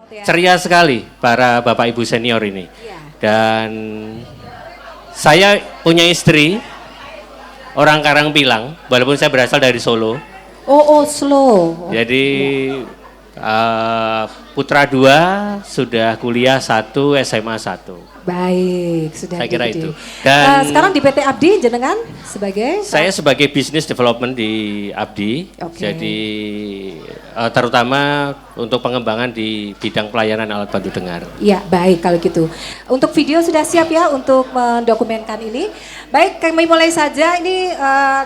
Ceria sekali para Bapak Ibu senior ini. Iya. Dan saya punya istri orang Karangpilang, walaupun saya berasal dari Solo. Oh, Oslo. Jadi putra 2 sudah kuliah 1, SMA 1. Baik, sudah. Saya kira gede. itu. Dan sekarang di PT Abdi jenengan sebagai? saya sebagai business development di Abdi, Oke. jadi terutama untuk pengembangan di bidang pelayanan alat bantu dengar. Ya, baik kalau gitu. Untuk video sudah siap ya untuk mendokumenkan ini. Baik, kami mulai saja. Ini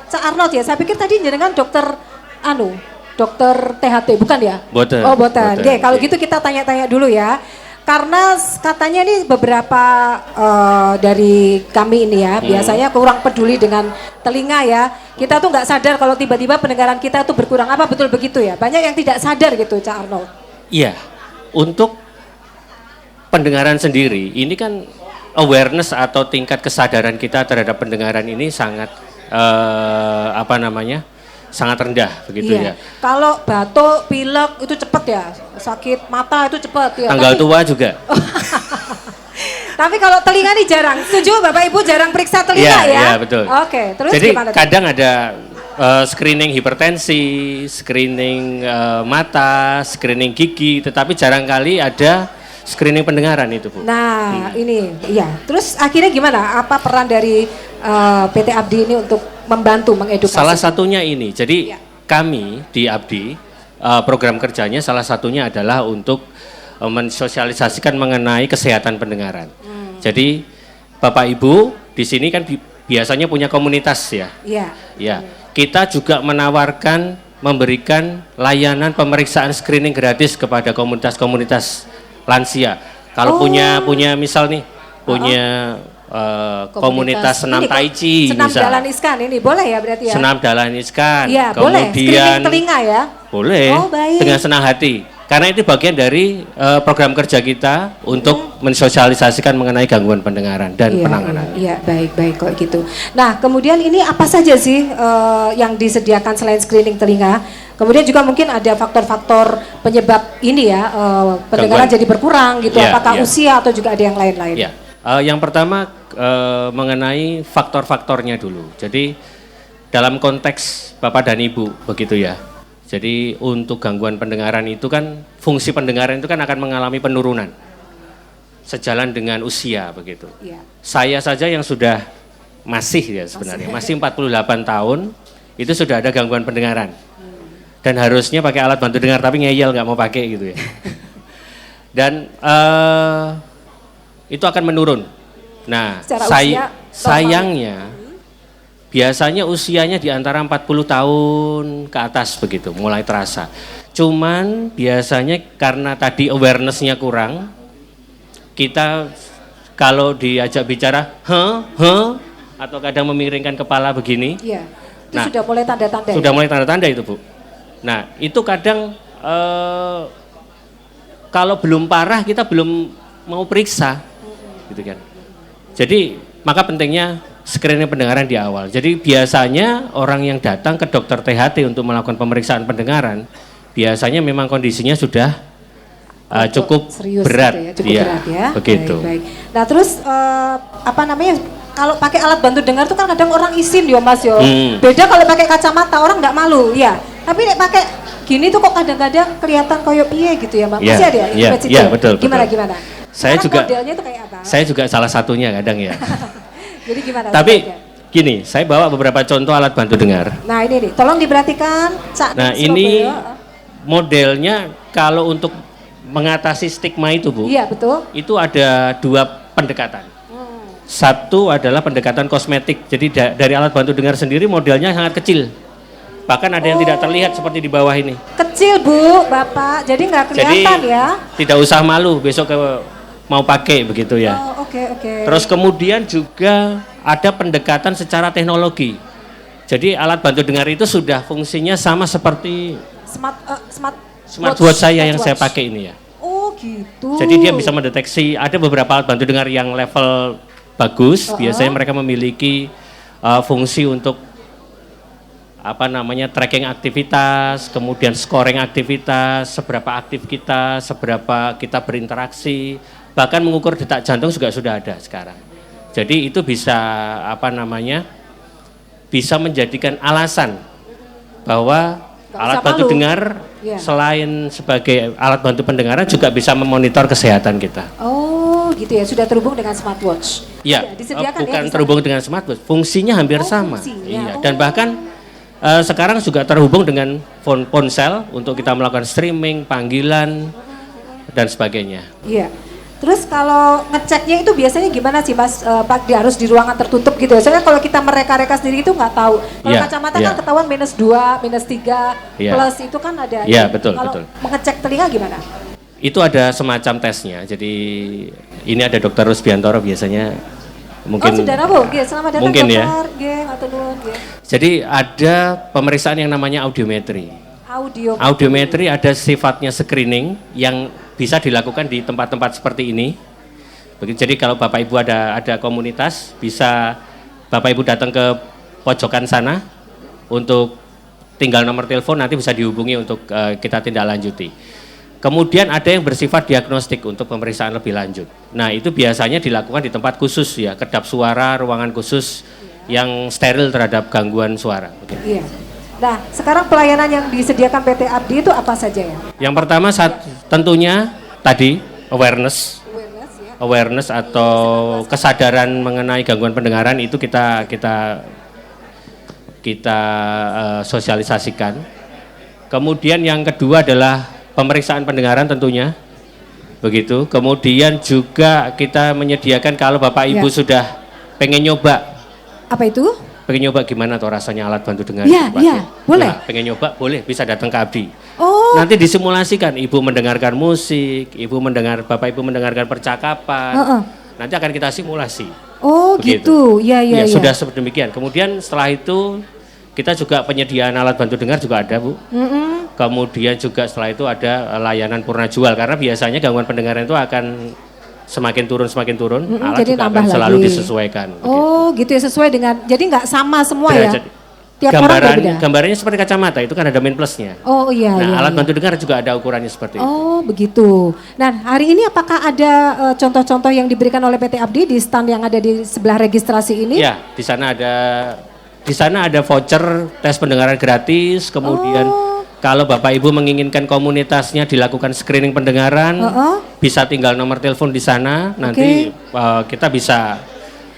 Cak Arnold ya. Saya pikir tadi jenengan dokter dokter THT bukan ya? Boten. Oh, boten. Oke, kalau Oke. gitu kita tanya-tanya dulu ya. Karena katanya ini beberapa dari kami ini ya, biasanya kurang peduli dengan telinga ya. Kita tuh nggak sadar kalau tiba-tiba pendengaran kita tuh berkurang. Apa betul begitu ya? Banyak yang tidak sadar gitu, Cak Arnold. Iya, untuk pendengaran sendiri, ini kan awareness atau tingkat kesadaran kita terhadap pendengaran ini sangat sangat rendah begitu ya. Kalau batuk, pilek itu cepet ya, sakit mata itu cepet ya. Tanggal tua juga. Tapi kalau telinga ini jarang. Setuju Bapak Ibu jarang periksa telinga ya? Iya, betul. Oke, terus jadi gimana? kadang ada screening hipertensi, screening mata, screening gigi, tetapi jarang kali ada screening pendengaran itu, Bu. Nah, ini iya. Terus akhirnya gimana? Apa peran dari PT Abdi ini untuk membantu mengedukasi? Salah satunya ini. Jadi Ya. kami di Abdi program kerjanya salah satunya adalah untuk mensosialisasikan mengenai kesehatan pendengaran. Jadi Bapak Ibu di sini kan biasanya punya komunitas ya. Iya. Ya. Kita juga menawarkan memberikan layanan pemeriksaan screening gratis kepada komunitas-komunitas lansia. Kalau punya misal nih punya komunitas senam ini, tai chi senam misal. Dahlan Iskan ini boleh ya berarti ya? Senam Dahlan Iskan. Iya, boleh. Screening Kemudian telinga ya? boleh Oh, baik. dengan senang hati. Karena itu bagian dari program kerja kita untuk mensosialisasikan mengenai gangguan pendengaran dan penanganan. Iya, baik kok gitu. Nah, kemudian ini apa saja sih yang disediakan selain screening telinga? Kemudian juga mungkin ada faktor-faktor penyebab ini ya, pendengaran Gangguan. jadi berkurang gitu. Iya, Apakah iya. usia atau juga ada yang lain-lain? Ya, yang pertama mengenai faktor-faktornya dulu. Jadi dalam konteks Bapak dan Ibu begitu ya. Jadi untuk gangguan pendengaran itu kan fungsi pendengaran itu kan akan mengalami penurunan sejalan dengan usia begitu. Iya. Saya saja yang sudah masih ya sebenarnya masih 48 tahun itu sudah ada gangguan pendengaran. Dan harusnya pakai alat bantu dengar tapi ngeyel nggak mau pakai gitu ya. Dan itu akan menurun. Nah, Secara usia, sayangnya biasanya usianya di antara 40 tahun ke atas begitu, mulai terasa. Cuman biasanya karena tadi awareness-nya kurang, kita kalau diajak bicara, atau kadang memiringkan kepala begini, Iya. Itu Nah, sudah mulai tanda-tanda. sudah ya? mulai tanda-tanda itu, Bu. Nah, itu kadang kalau belum parah kita belum mau periksa, gitu kan. Jadi maka pentingnya screening pendengaran di awal. Jadi biasanya orang yang datang ke dokter THT untuk melakukan pemeriksaan pendengaran, biasanya memang kondisinya sudah cukup serius berat, gitu ya, cukup iya, berat ya. begitu. Baik. Nah terus kalau pakai alat bantu dengar tuh kan kadang orang isin yo Mas yo. Beda kalau pakai kacamata orang nggak malu ya. Tapi nek pakai gini tuh kok kadang-kadang kelihatan koyo piye gitu ya Mas. Iya, Masih ada ya? iya, Mbak Cici? iya, betul, Gimana betul. gimana? Saya Sekarang juga- modelnya itu kayak apa? Saya juga salah satunya kadang ya. Jadi gimana? Tapi sebenarnya? gini, saya bawa beberapa contoh alat bantu dengar. Nah ini nih, tolong diperhatikan. Cak Nah di ini Surabaya. modelnya kalau untuk mengatasi stigma itu, Bu, Iya betul. itu ada 2 pendekatan. Satu adalah pendekatan kosmetik. Jadi dari alat bantu dengar sendiri modelnya sangat kecil. Bahkan ada yang tidak terlihat seperti di bawah ini. Kecil Bu, Bapak. Jadi nggak kelihatan ya? Tidak usah malu besok mau pakai begitu ya. Oh, oke. Terus kemudian juga ada pendekatan secara teknologi. Jadi alat bantu dengar itu sudah fungsinya sama seperti smartwatch saya yang saya pakai ini ya. Oh gitu. Jadi dia bisa mendeteksi, ada beberapa alat bantu dengar yang level bagus, biasanya mereka memiliki fungsi untuk tracking aktivitas, kemudian scoring aktivitas, seberapa aktif kita, seberapa kita berinteraksi, bahkan mengukur detak jantung juga sudah ada sekarang. Jadi itu bisa bisa menjadikan alasan bahwa alat bantu dengar selain sebagai alat bantu pendengaran juga bisa memonitor kesehatan kita. Oh, gitu ya. Sudah terhubung dengan smartwatch. Ya, disediakan bukan terhubung dengan smartwatch. Fungsinya hampir sama. Fungsinya. Iya, dan bahkan sekarang juga terhubung dengan ponsel untuk kita melakukan streaming, panggilan dan sebagainya. Iya. Terus kalau ngeceknya itu biasanya gimana sih Mas? Pak, harus di ruangan tertutup gitu ya? Soalnya kalau kita mereka-reka sendiri itu nggak tahu. Kalau kacamata kan ketahuan -2, -3, plus itu kan ada. Iya, betul. Kalau mengecek telinga gimana? Itu ada semacam tesnya. Jadi ini ada Dr. Rusbiantoro biasanya. Mungkin, sudah Bu. Selamat datang mungkin dokter. Ya. Jadi ada pemeriksaan yang namanya audiometri. Audiometri ada sifatnya screening yang bisa dilakukan di tempat-tempat seperti ini. Jadi kalau Bapak Ibu ada komunitas, bisa Bapak Ibu datang ke pojokan sana untuk tinggal nomor telepon, nanti bisa dihubungi untuk kita tindak lanjuti. Kemudian ada yang bersifat diagnostik untuk pemeriksaan lebih lanjut. Nah itu biasanya dilakukan di tempat khusus ya, kedap suara, ruangan khusus yang steril terhadap gangguan suara. Iya. Nah, sekarang pelayanan yang disediakan PT Abdi itu apa saja ya? Yang pertama tentunya tadi awareness atau kesadaran mengenai gangguan pendengaran itu kita sosialisasikan. Kemudian yang kedua adalah pemeriksaan pendengaran tentunya. Begitu. Kemudian juga kita menyediakan kalau Bapak Ibu sudah pengen nyoba. Apa itu? Pengen nyoba gimana tuh rasanya alat bantu dengar? Iya, boleh. Nah, pengen nyoba boleh, bisa datang ke Abdi. Oh. Nanti disimulasikan, Ibu mendengarkan musik, Bapak Ibu mendengarkan percakapan. Nanti akan kita simulasi. Oh, begitu. Iya. Sudah sedemikian. Kemudian setelah itu kita juga penyediaan alat bantu dengar juga ada, Bu. Kemudian juga setelah itu ada layanan purna jual karena biasanya gangguan pendengaran itu akan semakin turun, alat jadi juga akan selalu lagi disesuaikan. Oh, gitu ya, sesuai dengan, jadi nggak sama semua ya? Tiap orang berbeda? Gambarannya seperti kacamata, itu kan ada min plusnya. Oh iya. Nah, alat bantu dengar juga ada ukurannya seperti itu. Oh, begitu. Nah, hari ini apakah ada contoh-contoh yang diberikan oleh PT Abdi di stand yang ada di sebelah registrasi ini? Ya, di sana ada voucher tes pendengaran gratis, kemudian kalau Bapak Ibu menginginkan komunitasnya dilakukan screening pendengaran, bisa tinggal nomor telepon di sana, nanti kita bisa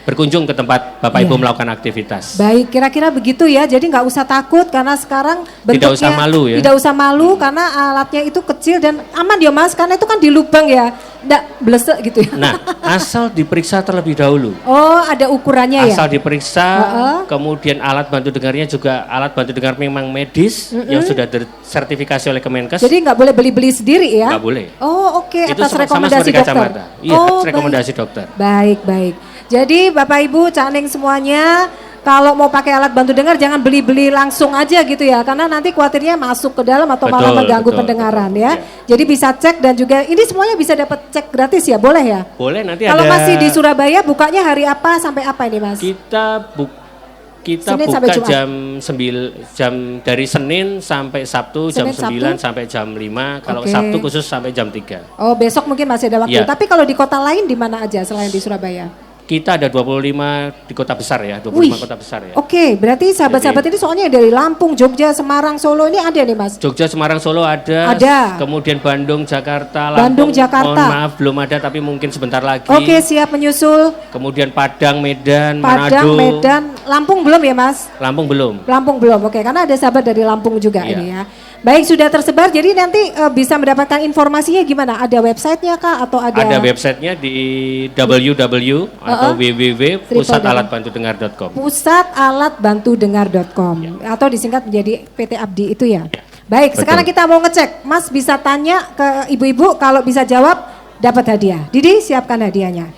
berkunjung ke tempat Bapak Ibu melakukan aktivitas. Baik, kira-kira begitu ya, jadi nggak usah takut karena sekarang bentuknya tidak usah malu ya. Tidak usah malu karena alatnya itu kecil dan aman ya Mas, karena itu kan di lubang ya, nggak blesek gitu ya. Nah, asal diperiksa terlebih dahulu. Oh, ada ukurannya ya? Asal diperiksa, kemudian alat bantu dengarnya juga alat bantu dengar memang medis yang sudah sertifikasi oleh Kemenkes. Jadi nggak boleh beli-beli sendiri ya? Nggak boleh. Oh, oke. Itu atas sama rekomendasi dokter. Kacamata. Iya, atas rekomendasi dokter. Baik. Jadi Bapak Ibu, Caning semuanya, kalau mau pakai alat bantu dengar jangan beli-beli langsung aja gitu ya, karena nanti khawatirnya masuk ke dalam atau malah mengganggu pendengaran ya. Jadi bisa cek dan juga ini semuanya bisa dapat cek gratis ya, boleh ya? Boleh, nanti kalau masih di Surabaya bukanya hari apa sampai apa ini Mas? Kita Senin buka jam dari Senin sampai Sabtu jam 9 sampai jam 5. Kalau Sabtu khusus sampai jam 3. Oh, besok mungkin masih ada waktu. Ya. Tapi kalau di kota lain di mana aja selain di Surabaya? Kita ada 25 di kota besar ya, 25 kota besar ya. Oke, berarti sahabat-sahabat ini soalnya dari Lampung, Jogja, Semarang, Solo ini ada nih Mas? Jogja, Semarang, Solo ada. Kemudian Bandung, Jakarta, Lampung. Mohon maaf belum ada tapi mungkin sebentar lagi. Oke, siap menyusul. Kemudian Padang, Medan, Manado. Medan, Lampung belum ya Mas? Lampung belum. Oke, karena ada sahabat dari Lampung juga ini ya. Baik, sudah tersebar, jadi nanti bisa mendapatkan informasinya gimana? Ada websitenya kah atau ada? Ada websitenya di www atau www.pusatalatbantudengar.com. Pusatalatbantudengar.com atau disingkat menjadi PT Abdi itu ya. Baik, sekarang kita mau ngecek. Mas bisa tanya ke ibu-ibu, kalau bisa jawab dapat hadiah. Didi siapkan hadiahnya.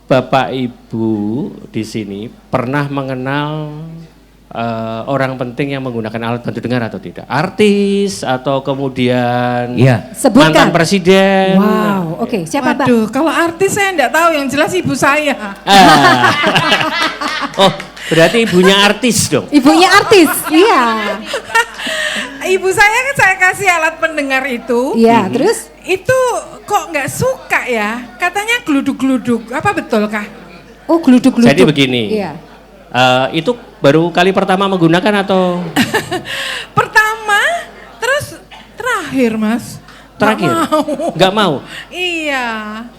Bapak Ibu di sini pernah mengenal orang penting yang menggunakan alat bantu dengar atau tidak? Artis atau kemudian mantan presiden? Wow, oke. Siapa Mbak? Kalau artis saya enggak tahu, yang jelas ibu saya. Oh, Berarti ibunya artis dong. Ibunya artis, iya. Ibu saya kan saya kasih alat pendengar itu. Iya, terus? Itu kok nggak suka ya? Katanya gluduk-gluduk. Apa betul kah? Oh, gluduk-gluduk. Jadi begini. Iya. Itu baru kali pertama menggunakan atau? Pertama, terus terakhir Mas. Terakhir? Nggak mau? Iya.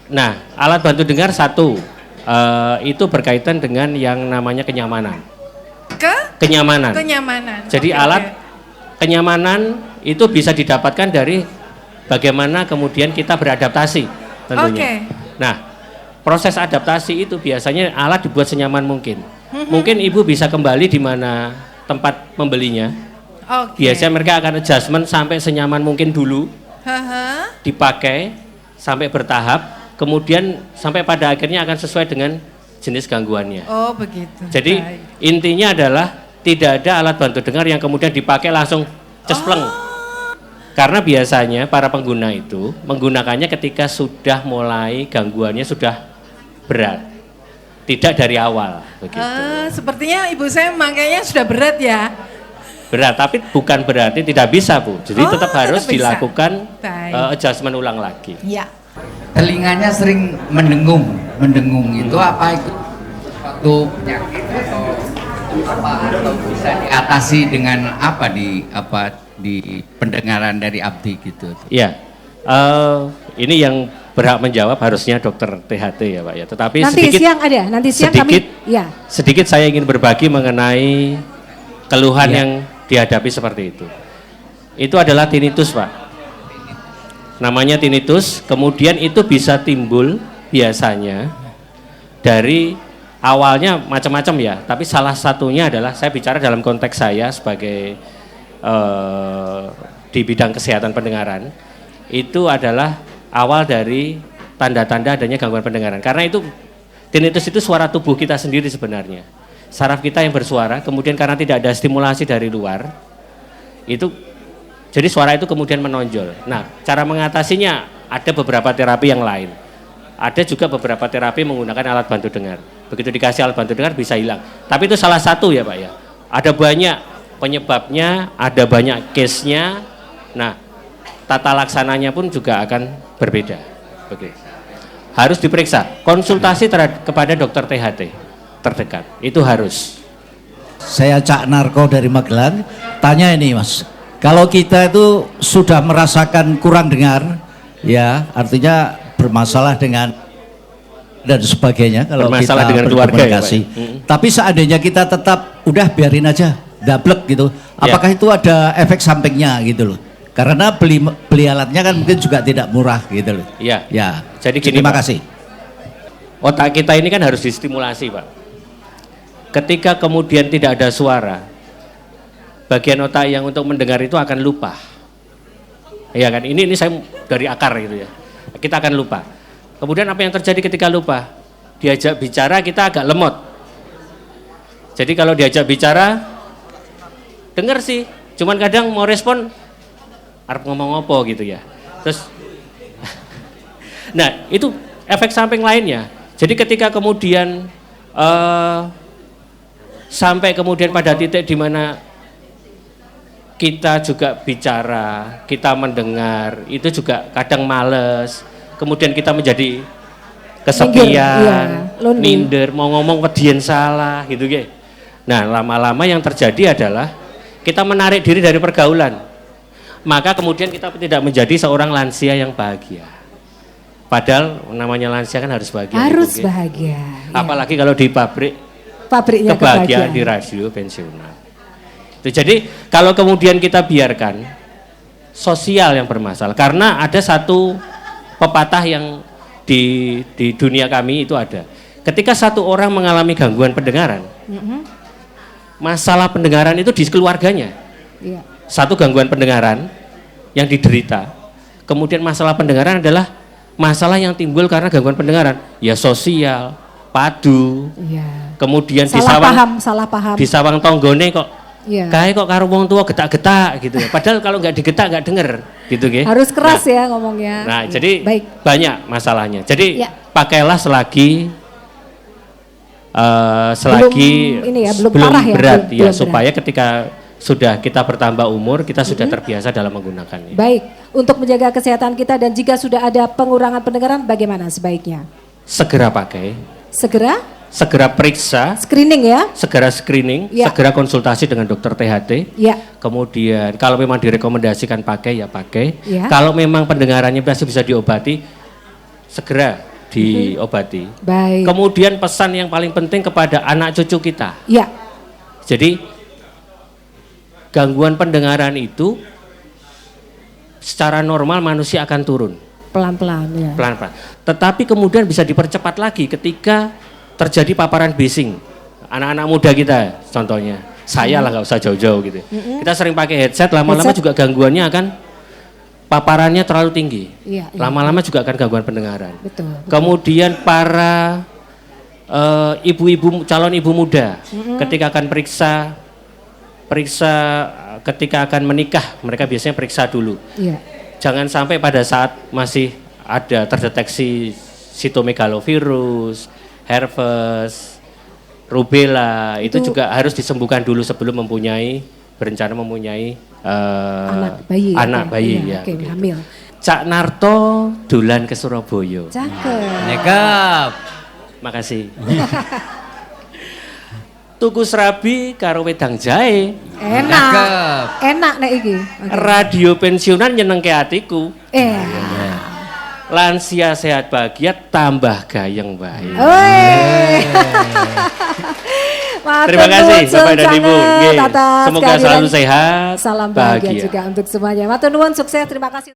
Nah, alat bantu dengar satu, itu berkaitan dengan yang namanya kenyamanan. Kenyamanan. Kenyamanan. Jadi Oke, alat kenyamanan itu bisa didapatkan dari bagaimana kemudian kita beradaptasi tentunya. Oke. Nah, proses adaptasi itu biasanya alat dibuat senyaman mungkin. Mungkin ibu bisa kembali di mana tempat membelinya. Oke. Biasanya mereka akan adjustment sampai senyaman mungkin dulu, Haha. dipakai sampai bertahap, kemudian sampai pada akhirnya akan sesuai dengan jenis gangguannya. Oh begitu. Jadi Baik. intinya adalah tidak ada alat bantu dengar yang kemudian dipakai langsung cespleng. Karena biasanya para pengguna itu menggunakannya ketika sudah mulai gangguannya sudah berat. Tidak dari awal begitu. Sepertinya ibu saya makanya sudah berat ya. Berat, tapi bukan berarti tidak bisa, Bu. Jadi tetap harus tetap bisa. dilakukan Baik. adjustment ulang lagi. Ya. Telinganya sering mendengung itu apa itu suatu penyakit atau apa atau bisa diatasi dengan apa di pendengaran dari Abdi gitu. Iya, ini yang berhak menjawab harusnya dokter THT ya Pak ya. Tetapi Nanti sedikit, siang ada, nanti siang sedikit, kami, ya. sedikit saya ingin berbagi mengenai keluhan Iya. yang dihadapi seperti itu. Itu adalah tinnitus Pak. Namanya tinnitus, kemudian itu bisa timbul biasanya dari awalnya macam-macam ya. Tapi salah satunya adalah saya bicara dalam konteks saya sebagai di bidang kesehatan pendengaran. Itu adalah awal dari tanda-tanda adanya gangguan pendengaran. Karena itu tinnitus itu suara tubuh kita sendiri sebenarnya. Saraf kita yang bersuara, kemudian karena tidak ada stimulasi dari luar, itu jadi suara itu kemudian menonjol. Nah, cara mengatasinya ada beberapa terapi yang lain. Ada juga beberapa terapi menggunakan alat bantu dengar. Begitu dikasih alat bantu dengar bisa hilang. Tapi itu salah satu ya Pak ya. Ada banyak penyebabnya, ada banyak case-nya. Nah, tata laksananya pun juga akan berbeda. Begitu. Harus diperiksa, konsultasi kepada dokter THT terdekat. Itu harus. Saya Cak Narko dari Magelang. Tanya ini Mas, kalau kita itu sudah merasakan kurang dengar, ya artinya bermasalah dengan dan sebagainya kalau Bermasalah kita dengan keluarga ya, berkomunikasi. Pak ya? Tapi seandainya kita tetap udah biarin aja, dablek gitu. Apakah itu ada efek sampingnya gitu loh? Karena beli alatnya kan mungkin juga tidak murah gitu loh. Iya. Ya. Jadi gini, terima Pak. kasih. Otak kita ini kan harus distimulasi Pak. Ketika kemudian tidak ada suara, bagian otak yang untuk mendengar itu akan lupa. Iya kan? Ini saya dari akar gitu ya. Kita akan lupa. Kemudian apa yang terjadi ketika lupa? Diajak bicara kita agak lemot. Jadi kalau diajak bicara, dengar sih. Cuman kadang mau respon, arep ngomong apa gitu ya. Terus, nah itu efek samping lainnya. Jadi ketika kemudian sampai kemudian pada titik di mana kita juga bicara, kita mendengar, itu juga kadang males. Kemudian kita menjadi kesepian, minder, mau ngomong pedian salah gitu ya. Nah, lama-lama yang terjadi adalah kita menarik diri dari pergaulan. Maka kemudian kita tidak menjadi seorang lansia yang bahagia. Padahal namanya lansia kan harus bahagia. Harus gitu, bahagia. Apalagi kalau di Pabriknya kebahagiaan di radio pensiunan. Itu jadi kalau kemudian kita biarkan sosial yang bermasalah, karena ada satu pepatah yang di dunia kami itu ada. Ketika satu orang mengalami gangguan pendengaran, masalah pendengaran itu di keluarganya. Iya. Satu gangguan pendengaran yang diderita, kemudian masalah pendengaran adalah masalah yang timbul karena gangguan pendengaran, ya sosial, padu, Iya. kemudian Salah paham. di sawang tonggone kok, Iya. kayak kok karo wong tua getak-getak gitu ya. Padahal kalau nggak digetak nggak denger, gitu ya. Harus keras ya ngomongnya. Nah, Iya. jadi Baik. banyak masalahnya. Jadi Ya. pakailah selagi selagi Belum ini ya, belum parah ya, berat belum ya, berat. supaya ketika sudah kita bertambah umur, kita sudah terbiasa dalam menggunakannya. Baik, untuk menjaga kesehatan kita dan jika sudah ada pengurangan pendengaran bagaimana sebaiknya? Segera pakai, Segera periksa, screening ya? segera screening, Ya. segera konsultasi dengan dokter THT. Ya. Kemudian kalau memang direkomendasikan pakai ya pakai. Ya. Kalau memang pendengarannya masih bisa diobati, segera diobati. Baik. Kemudian pesan yang paling penting kepada anak cucu kita. Ya. Jadi gangguan pendengaran itu secara normal manusia akan turun Pelan-pelan ya. pelan-pelan. Tetapi kemudian bisa dipercepat lagi ketika terjadi paparan bising. Anak-anak muda kita contohnya. Saya lah nggak usah jauh-jauh gitu. Kita sering pakai headset, lama-lama Headset. juga gangguannya akan paparannya terlalu tinggi. Iya, iya. Lama-lama juga akan gangguan pendengaran. Betul. Kemudian para ibu-ibu, calon ibu muda ketika akan periksa ketika akan menikah, mereka biasanya periksa dulu. Iya. Jangan sampai pada saat masih ada terdeteksi sitomegalovirus, herpes, rubella, itu juga harus disembuhkan dulu sebelum berencana mempunyai anak bayi ya. Oke, hamil. Cak Narto dolan ke Surabaya. Cakep. Nyekap. Makasih. Tuku serabi karo wedang jahe. Enak. Cakep. Enak nek iki. Oke. Radio pensiunan nyenengke hatiku. Lansia sehat bahagia tambah gayeng bae. Woi. Terima kasih Bapak dan Ibu. Nggih, Semoga semoga selalu sehat, Salam bahagia bahagia. juga untuk semuanya. Matur nuwun, sukses. Terima kasih.